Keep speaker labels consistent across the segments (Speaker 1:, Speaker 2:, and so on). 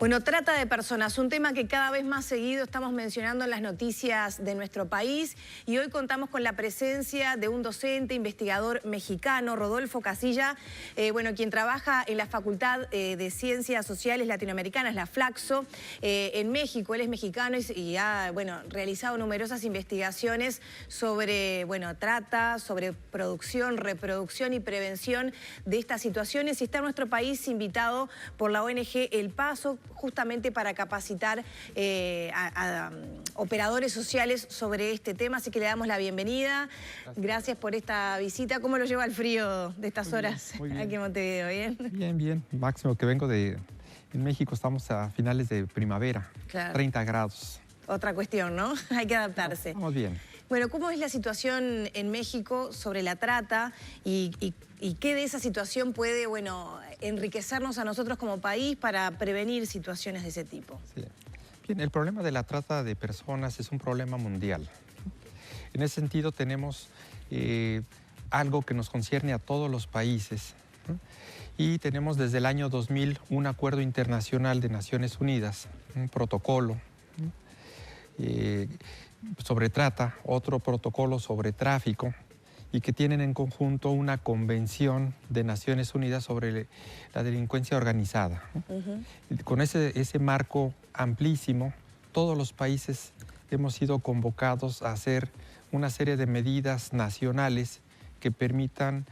Speaker 1: Bueno, trata de personas, un tema que cada vez más seguido estamos mencionando en las noticias de nuestro país, y hoy contamos con la presencia de un docente, investigador mexicano, Rodolfo Casilla, quien trabaja en la Facultad de Ciencias Sociales Latinoamericanas, la Flaxo, en México. Él es mexicano y ha realizado numerosas investigaciones sobre trata, sobre producción, reproducción y prevención de estas situaciones, y está en nuestro país invitado por la ONG El Paso, justamente para capacitar a operadores sociales sobre este tema. Así que le damos la bienvenida. Gracias por esta visita. ¿Cómo lo lleva el frío de estas horas aquí en Montevideo? ¿Bien?
Speaker 2: Bien, bien. Máximo que vengo de... En México estamos a finales de primavera, claro. 30 grados.
Speaker 1: Otra cuestión, ¿no? Hay que adaptarse.
Speaker 2: Estamos bien.
Speaker 1: Bueno, ¿cómo es la situación en México sobre la trata y qué de esa situación puede, enriquecernos a nosotros como país para prevenir situaciones de ese tipo?
Speaker 2: Sí. Bien, el problema de la trata de personas es un problema mundial. En ese sentido tenemos algo que nos concierne a todos los países, ¿no? Y tenemos desde el año 2000 un acuerdo internacional de Naciones Unidas, un protocolo, ¿no? Sobre trata, otro protocolo sobre tráfico, y que tienen en conjunto una convención de Naciones Unidas sobre la delincuencia organizada, ¿no? Con ese marco amplísimo, todos los países hemos sido convocados a hacer una serie de medidas nacionales que permitan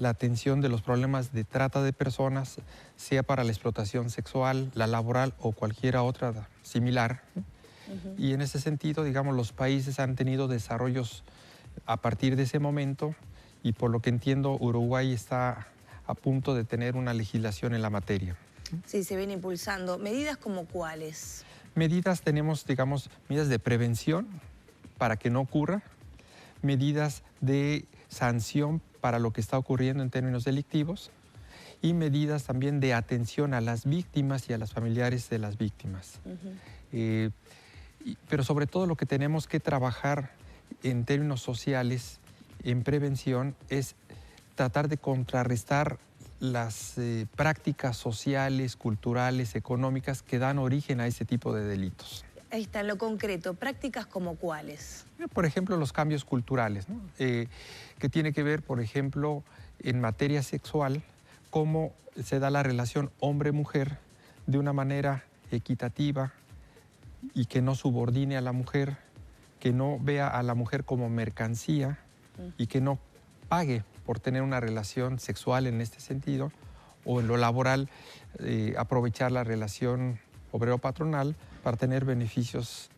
Speaker 2: la atención de los problemas de trata de personas, sea para la explotación sexual, la laboral o cualquier otra similar, ¿no? Y en ese sentido, digamos, los países han tenido desarrollos a partir de ese momento, y por lo que entiendo, Uruguay está a punto de tener una legislación en la materia.
Speaker 1: Sí, se viene impulsando. ¿Medidas como cuáles?
Speaker 2: Medidas tenemos, digamos, medidas de prevención para que no ocurra, medidas de sanción para lo que está ocurriendo en términos delictivos, y medidas también de atención a las víctimas y a los familiares de las víctimas. Pero sobre todo lo que tenemos que trabajar en términos sociales, en prevención, es tratar de contrarrestar las prácticas sociales, culturales, económicas que dan origen a ese tipo de delitos.
Speaker 1: Ahí está, en lo concreto, ¿prácticas como cuáles?
Speaker 2: Por ejemplo, los cambios culturales, ¿no? Que tiene que ver, por ejemplo, en materia sexual, cómo se da la relación hombre-mujer de una manera equitativa y que no subordine a la mujer, que no vea a la mujer como mercancía y que no pague por tener una relación sexual en este sentido, o en lo laboral, aprovechar la relación obrero-patronal para tener beneficios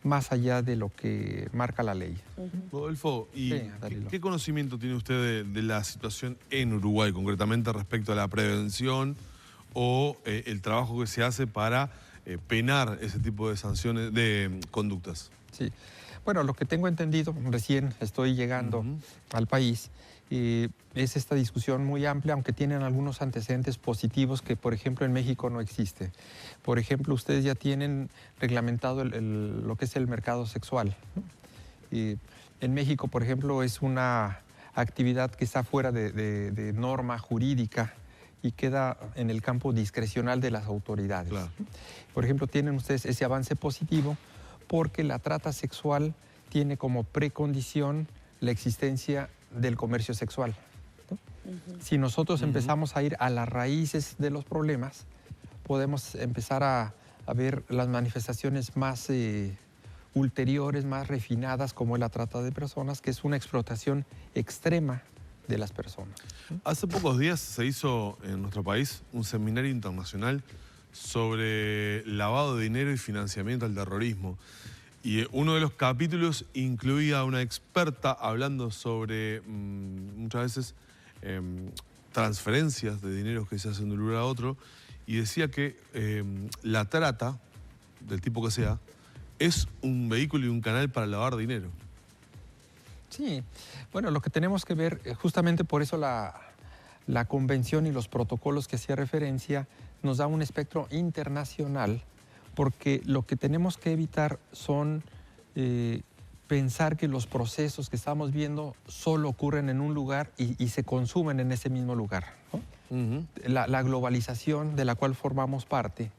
Speaker 2: más allá de lo que marca la ley.
Speaker 3: Rodolfo, ¿y qué conocimiento tiene usted de la situación en Uruguay, concretamente respecto a la prevención o el trabajo que se hace para penar ese tipo de sanciones, de conductas?
Speaker 2: Sí. Bueno, lo que tengo entendido, recién estoy llegando al país, es esta discusión muy amplia, aunque tienen algunos antecedentes positivos que, por ejemplo, en México no existe. Por ejemplo, ustedes ya tienen reglamentado lo que es el mercado sexual, ¿no? En México, por ejemplo, es una actividad que está fuera de norma jurídica y queda en el campo discrecional de las autoridades. Claro. Por ejemplo, tienen ustedes ese avance positivo porque la trata sexual tiene como precondición la existencia del comercio sexual, ¿no? Si nosotros empezamos a ir a las raíces de los problemas, podemos empezar a ver las manifestaciones más ulteriores, más refinadas, como es la trata de personas, que es una explotación extrema de las personas.
Speaker 3: Hace pocos días se hizo en nuestro país un seminario internacional sobre lavado de dinero y financiamiento al terrorismo. Y uno de los capítulos incluía a una experta hablando sobre muchas veces transferencias de dinero que se hacen de un lugar a otro, y decía que la trata, del tipo que sea, es un vehículo y un canal para lavar dinero.
Speaker 2: Sí, bueno, lo que tenemos que ver, justamente por eso la convención y los protocolos que hacía referencia nos da un espectro internacional, porque lo que tenemos que evitar son pensar que los procesos que estamos viendo solo ocurren en un lugar y se consumen en ese mismo lugar, ¿no? La globalización de la cual formamos parte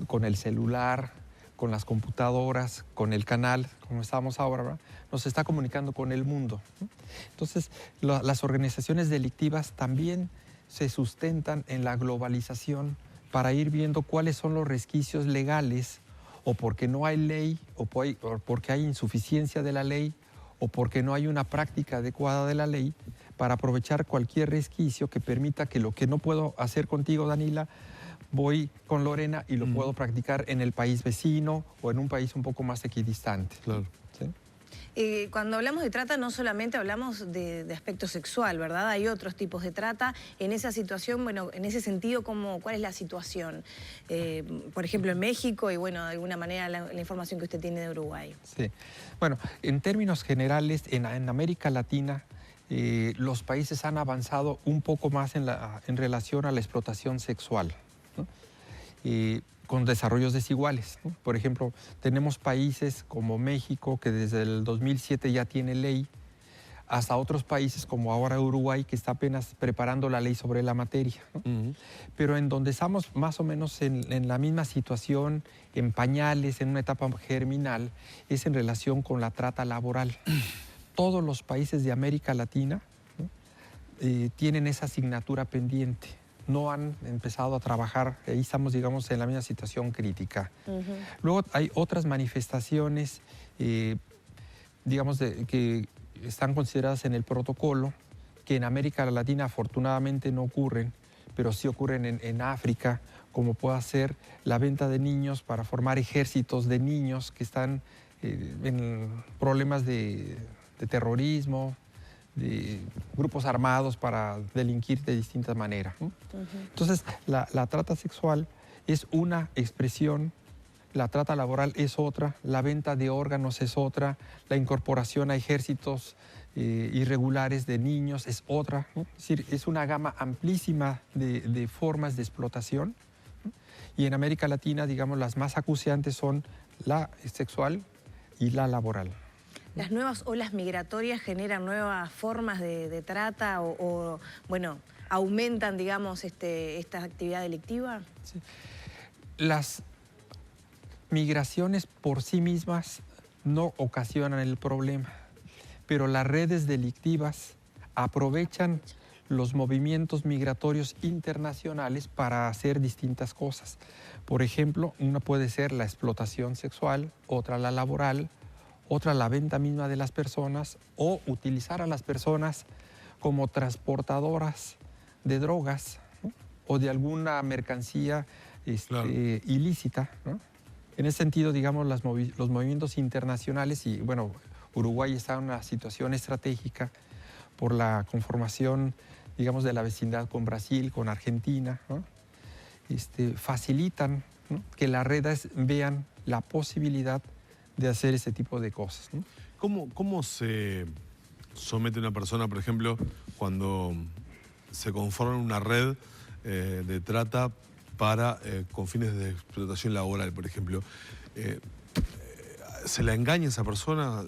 Speaker 2: con el celular, con las computadoras, con el canal, como estamos ahora, ¿verdad? Nos está comunicando con el mundo, ¿no? Entonces, las organizaciones delictivas también se sustentan en la globalización para ir viendo cuáles son los resquicios legales, o porque no hay ley, o porque hay insuficiencia de la ley, o porque no hay una práctica adecuada de la ley, para aprovechar cualquier resquicio que permita que lo que no puedo hacer contigo, Danila, voy con Lorena y lo puedo practicar en el país vecino o en un país un poco más equidistante.
Speaker 3: Claro.
Speaker 2: ¿Sí?
Speaker 1: Cuando hablamos de trata no solamente hablamos de aspecto sexual, ¿verdad? Hay otros tipos de trata. En esa situación, bueno, en ese sentido, ¿cuál es la situación? Por ejemplo, en México y, bueno, de alguna manera la información que usted tiene de Uruguay.
Speaker 2: Sí. Bueno, en términos generales, en América Latina, los países han avanzado un poco más en relación a la explotación sexual, ¿no? Con desarrollos desiguales, ¿no? Por ejemplo, tenemos países como México, que desde el 2007 ya tiene ley, hasta otros países como ahora Uruguay, que está apenas preparando la ley sobre la materia, ¿no? Pero en donde estamos más o menos en la misma situación, en pañales, en una etapa germinal, es en relación con la trata laboral. Todos los países de América Latina, ¿no? Tienen esa asignatura pendiente. No han empezado a trabajar, ahí estamos, digamos, en la misma situación crítica. Luego hay otras manifestaciones, digamos, que están consideradas en el protocolo, que en América Latina afortunadamente no ocurren, pero sí ocurren en África, como puede ser la venta de niños para formar ejércitos de niños que están en problemas de terrorismo, de grupos armados para delinquir de distintas maneras, ¿no? Entonces, la trata sexual es una expresión, la trata laboral es otra, la venta de órganos es otra, la incorporación a ejércitos irregulares de niños es otra, ¿no? Es decir, es una gama amplísima de formas de explotación, ¿no? Y en América Latina, digamos, las más acuciantes son la sexual y la laboral.
Speaker 1: ¿Las nuevas olas migratorias generan nuevas formas de trata o, bueno, aumentan, digamos, esta actividad delictiva?
Speaker 2: Sí. Las migraciones por sí mismas no ocasionan el problema, pero las redes delictivas aprovechan los movimientos migratorios internacionales para hacer distintas cosas. Por ejemplo, una puede ser la explotación sexual, otra la laboral, otra la venta misma de las personas, o utilizar a las personas como transportadoras de drogas, ¿no? O de alguna mercancía ilícita, ¿no? En ese sentido, digamos, los movimientos internacionales, y bueno, Uruguay está en una situación estratégica por la conformación, digamos, de la vecindad con Brasil, con Argentina, ¿no? Facilitan, ¿no?, que las redes vean la posibilidad de hacer ese tipo de cosas, ¿no?
Speaker 3: ¿Cómo se somete una persona, por ejemplo, cuando se conforma una red de trata con fines de explotación laboral, por ejemplo? ¿Se la engaña a esa persona?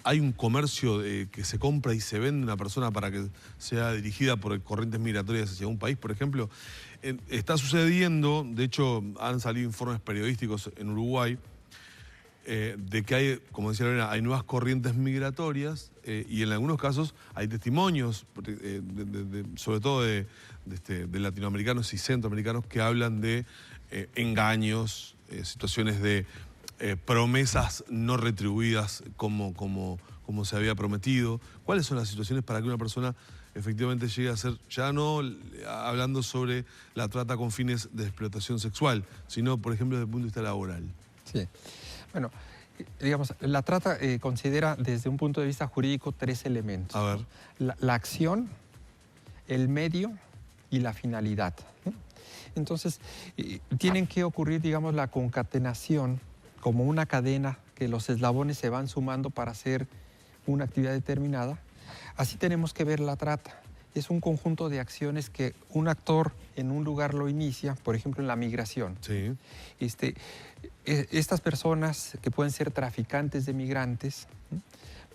Speaker 3: ¿Hay un comercio que se compra y se vende una persona para que sea dirigida por corrientes migratorias hacia un país, por ejemplo? Está sucediendo, de hecho, han salido informes periodísticos en Uruguay, de que hay, como decía Lorena, hay nuevas corrientes migratorias y en algunos casos hay testimonios, sobre todo de latinoamericanos y centroamericanos, que hablan de engaños, situaciones de promesas no retribuidas como se había prometido. ¿Cuáles son las situaciones para que una persona efectivamente llegue a ser, ya no hablando sobre la trata con fines de explotación sexual, sino, por ejemplo, desde el punto de vista laboral?
Speaker 2: Sí. Bueno, digamos, la trata considera desde un punto de vista jurídico 3 elementos.
Speaker 3: A ver.
Speaker 2: La acción, el medio y la finalidad, ¿no? Entonces, tienen que ocurrir, digamos, la concatenación como una cadena, que los eslabones se van sumando para hacer una actividad determinada. Así tenemos que ver la trata. Es un conjunto de acciones que un actor en un lugar lo inicia, por ejemplo, en la migración.
Speaker 3: Sí.
Speaker 2: Estas personas que pueden ser traficantes de migrantes, ¿no?,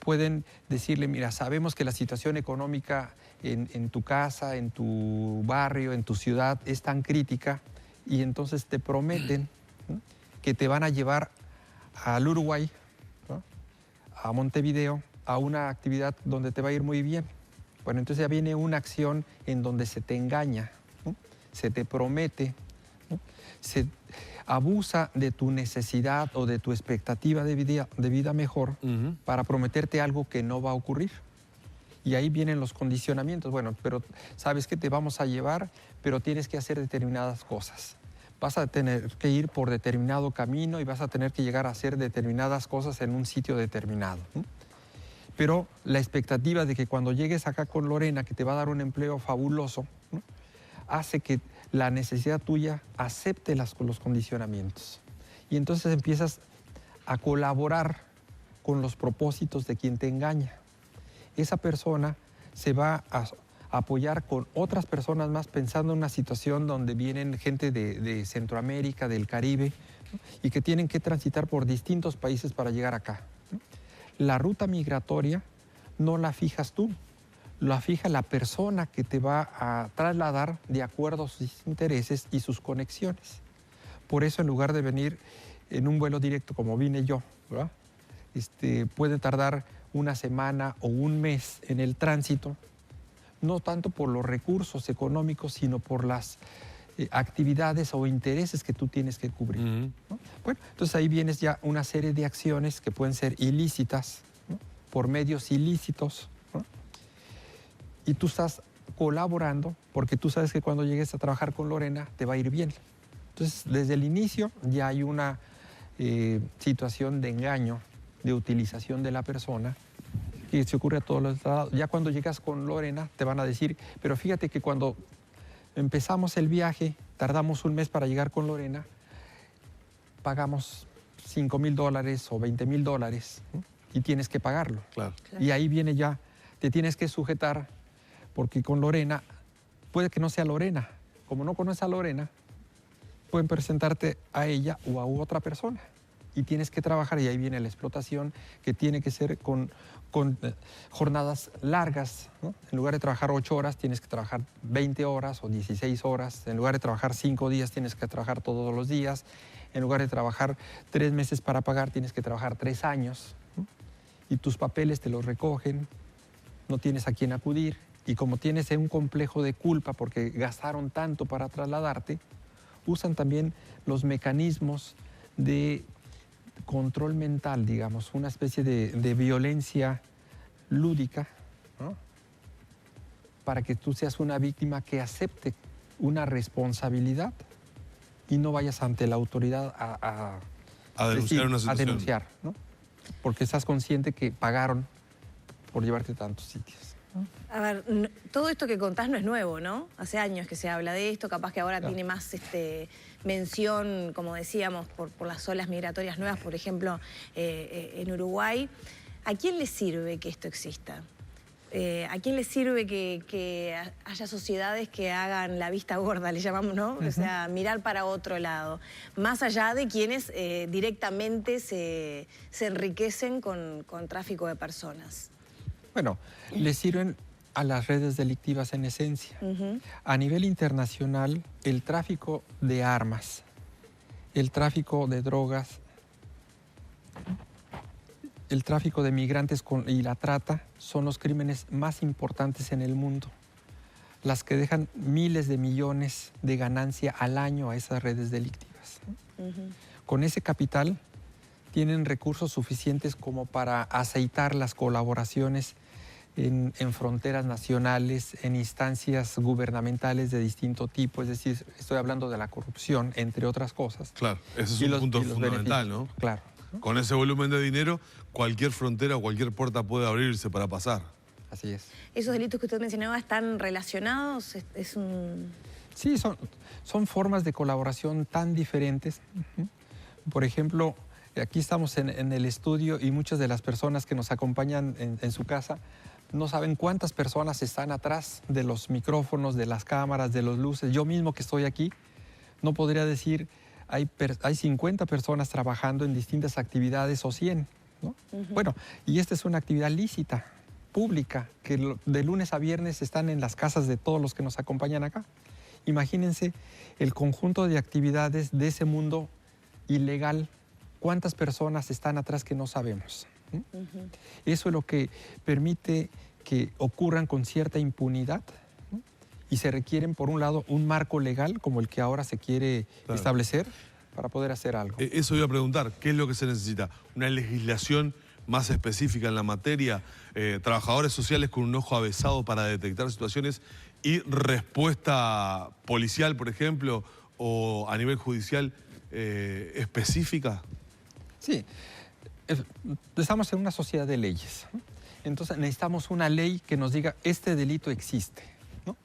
Speaker 2: pueden decirle, mira, sabemos que la situación económica en tu casa, en tu barrio, en tu ciudad es tan crítica, y entonces te prometen ¿no?, que te van a llevar al Uruguay, ¿no?, a Montevideo, a una actividad donde te va a ir muy bien. Bueno, entonces ya viene una acción en donde se te engaña, ¿no?, se te promete, ¿no?, se abusa de tu necesidad o de tu expectativa de vida mejor para prometerte algo que no va a ocurrir. Y ahí vienen los condicionamientos. Bueno, pero sabes que te vamos a llevar, pero tienes que hacer determinadas cosas. Vas a tener que ir por determinado camino y vas a tener que llegar a hacer determinadas cosas en un sitio determinado, ¿no? Pero la expectativa de que cuando llegues acá con Lorena, que te va a dar un empleo fabuloso, ¿no?, hace que la necesidad tuya acepte los condicionamientos. Y entonces empiezas a colaborar con los propósitos de quien te engaña. Esa persona se va a apoyar con otras personas más pensando en una situación donde vienen gente de Centroamérica, del Caribe, ¿no?, y que tienen que transitar por distintos países para llegar acá, ¿no? La ruta migratoria no la fijas tú, la fija la persona que te va a trasladar de acuerdo a sus intereses y sus conexiones. Por eso, en lugar de venir en un vuelo directo como vine yo, ¿verdad?, puede tardar una semana o un mes en el tránsito, no tanto por los recursos económicos, sino por las actividades o intereses que tú tienes que cubrir, ¿no? Bueno, entonces ahí vienes ya una serie de acciones que pueden ser ilícitas, ¿no?, por medios ilícitos, ¿no?, y tú estás colaborando porque tú sabes que cuando llegues a trabajar con Lorena te va a ir bien. Entonces, desde el inicio ya hay una situación de engaño, de utilización de la persona, que se ocurre a todos los lados. Ya cuando llegas con Lorena te van a decir, pero fíjate que cuando empezamos el viaje, tardamos un mes para llegar con Lorena, pagamos $5,000 o $20,000, ¿no?, y tienes que pagarlo.
Speaker 3: Claro.
Speaker 2: Y ahí viene ya, te tienes que sujetar, porque con Lorena, puede que no sea Lorena. Como no conoces a Lorena, pueden presentarte a ella o a otra persona. Y tienes que trabajar, y ahí viene la explotación, que tiene que ser con jornadas largas, ¿no? En lugar de trabajar 8 horas, tienes que trabajar 20 horas o 16 horas. En lugar de trabajar 5 días, tienes que trabajar todos los días. En lugar de trabajar 3 meses para pagar, tienes que trabajar 3 años, ¿no? Y tus papeles te los recogen, no tienes a quién acudir. Y como tienes un complejo de culpa porque gastaron tanto para trasladarte, usan también los mecanismos de control mental, digamos, una especie de violencia lúdica, ¿no?, para que tú seas una víctima que acepte una responsabilidad y no vayas ante la autoridad a
Speaker 3: denunciar una situación.
Speaker 2: A denunciar, ¿no?, porque estás consciente que pagaron por llevarte a tantos sitios.
Speaker 1: A ver, todo esto que contás no es nuevo, ¿no? Hace años que se habla de esto, capaz que ahora tiene más mención, como decíamos, por las olas migratorias nuevas, por ejemplo, en Uruguay. ¿A quién le sirve que esto exista? ¿A quién le sirve que haya sociedades que hagan la vista gorda, le llamamos, ¿no? O sea, mirar para otro lado, más allá de quienes directamente se enriquecen con tráfico de personas?
Speaker 2: Bueno, le sirven a las redes delictivas en esencia. A nivel internacional, el tráfico de armas, el tráfico de drogas, el tráfico de migrantes y la trata son los crímenes más importantes en el mundo, las que dejan miles de millones de ganancia al año a esas redes delictivas. Con ese capital tienen recursos suficientes como para aceitar las colaboraciones en fronteras nacionales, en instancias gubernamentales de distinto tipo, es decir, estoy hablando de la corrupción, entre otras cosas.
Speaker 3: Claro, ese es un punto fundamental, ¿no?
Speaker 2: Claro.
Speaker 3: Con ese volumen de dinero, cualquier frontera o cualquier puerta puede abrirse para pasar.
Speaker 2: Así es.
Speaker 1: ¿Esos delitos que usted mencionaba están relacionados?
Speaker 2: Sí, son formas de colaboración tan diferentes. Por ejemplo, aquí estamos en el estudio y muchas de las personas que nos acompañan en su casa no saben cuántas personas están atrás de los micrófonos, de las cámaras, de las luces. Yo mismo que estoy aquí no podría decir, hay 50 personas trabajando en distintas actividades o 100, ¿no? Bueno, y esta es una actividad lícita, pública, que de lunes a viernes están en las casas de todos los que nos acompañan acá. Imagínense el conjunto de actividades de ese mundo ilegal, ¿cuántas personas están atrás que no sabemos? Eso es lo que permite que ocurran con cierta impunidad, ¿no? Y se requieren, por un lado, un marco legal como el que ahora se quiere establecer para poder hacer algo.
Speaker 3: Eso iba a preguntar, ¿qué es lo que se necesita? ¿Una legislación más específica en la materia? ¿Trabajadores sociales con un ojo avesado para detectar situaciones y respuesta policial, por ejemplo, o a nivel judicial específica?
Speaker 2: Sí, estamos en una sociedad de leyes, ¿no? Entonces necesitamos una ley que nos diga este delito existe, ¿no?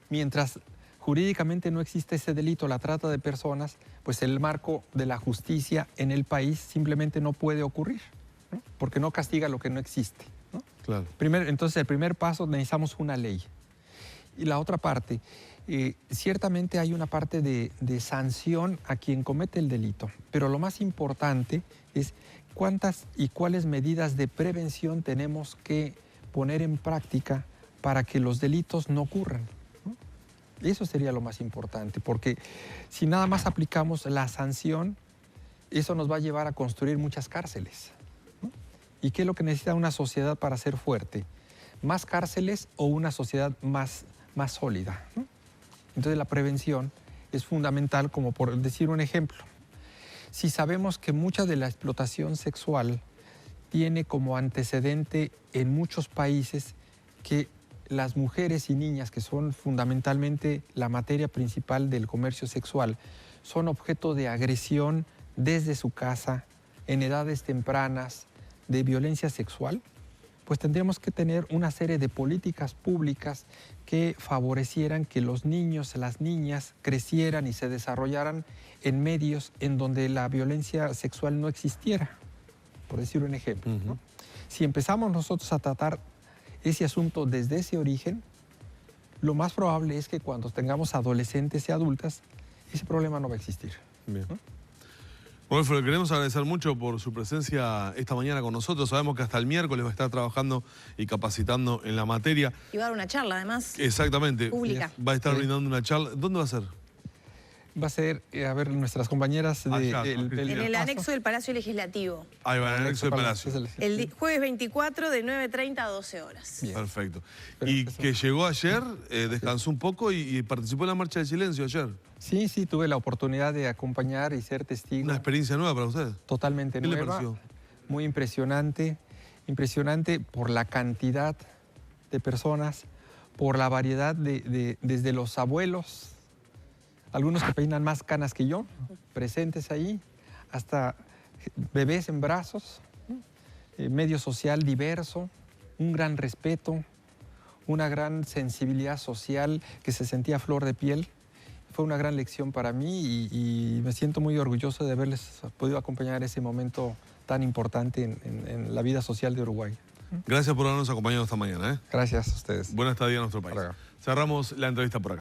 Speaker 2: Mientras jurídicamente no existe ese delito, la trata de personas, pues el marco de la justicia en el país simplemente no puede ocurrir, ¿no? Porque no castiga lo que no existe, ¿no?
Speaker 3: Claro.
Speaker 2: Entonces el primer paso, necesitamos una ley. Y la otra parte, ciertamente hay una parte de sanción a quien comete el delito, pero lo más importante es cuántas y cuáles medidas de prevención tenemos que poner en práctica para que los delitos no ocurran, ¿no? Eso sería lo más importante, porque si nada más aplicamos la sanción, eso nos va a llevar a construir muchas cárceles, ¿no? ¿Y qué es lo que necesita una sociedad para ser fuerte? ¿Más cárceles o una sociedad más sólida, ¿no? Entonces la prevención es fundamental, como por decir un ejemplo. Si sabemos que mucha de la explotación sexual tiene como antecedente en muchos países que las mujeres y niñas, que son fundamentalmente la materia principal del comercio sexual, son objeto de agresión desde su casa, en edades tempranas, de violencia sexual, pues tendríamos que tener una serie de políticas públicas que favorecieran que los niños, las niñas crecieran y se desarrollaran en medios en donde la violencia sexual no existiera, por decir un ejemplo, ¿no? Si empezamos nosotros a tratar ese asunto desde ese origen, lo más probable es que cuando tengamos adolescentes y adultas, ese problema no va a existir.
Speaker 3: Bien. ¿No? Rodolfo, le queremos agradecer mucho por su presencia esta mañana con nosotros. Sabemos que hasta el miércoles va a estar trabajando y capacitando en la materia.
Speaker 1: Y va a dar una charla, además.
Speaker 3: Exactamente.
Speaker 1: Pública.
Speaker 3: Va a estar brindando una charla. ¿Dónde va a ser?
Speaker 2: Va a ser, a ver, nuestras compañeras
Speaker 1: en el anexo del Palacio Legislativo.
Speaker 3: Ahí va, en el anexo del Palacio.
Speaker 1: El jueves 24 de 9:30 a 12 horas.
Speaker 2: Bien.
Speaker 3: Perfecto. Y que llegó ayer, descansó un poco y participó en la Marcha del Silencio ayer.
Speaker 2: Sí, tuve la oportunidad de acompañar y ser testigo.
Speaker 3: Una experiencia nueva para usted.
Speaker 2: Totalmente nueva.
Speaker 3: ¿Qué le pareció?
Speaker 2: Muy impresionante. Impresionante por la cantidad de personas, por la variedad desde los abuelos, algunos que peinan más canas que yo, presentes ahí, hasta bebés en brazos, medio social diverso, un gran respeto, una gran sensibilidad social que se sentía a flor de piel. Fue una gran lección para mí y me siento muy orgulloso de haberles podido acompañar en ese momento tan importante en la vida social de Uruguay.
Speaker 3: Gracias por habernos acompañado esta mañana.
Speaker 2: Gracias a ustedes.
Speaker 3: Buena estadía en nuestro país. Cerramos la entrevista por acá.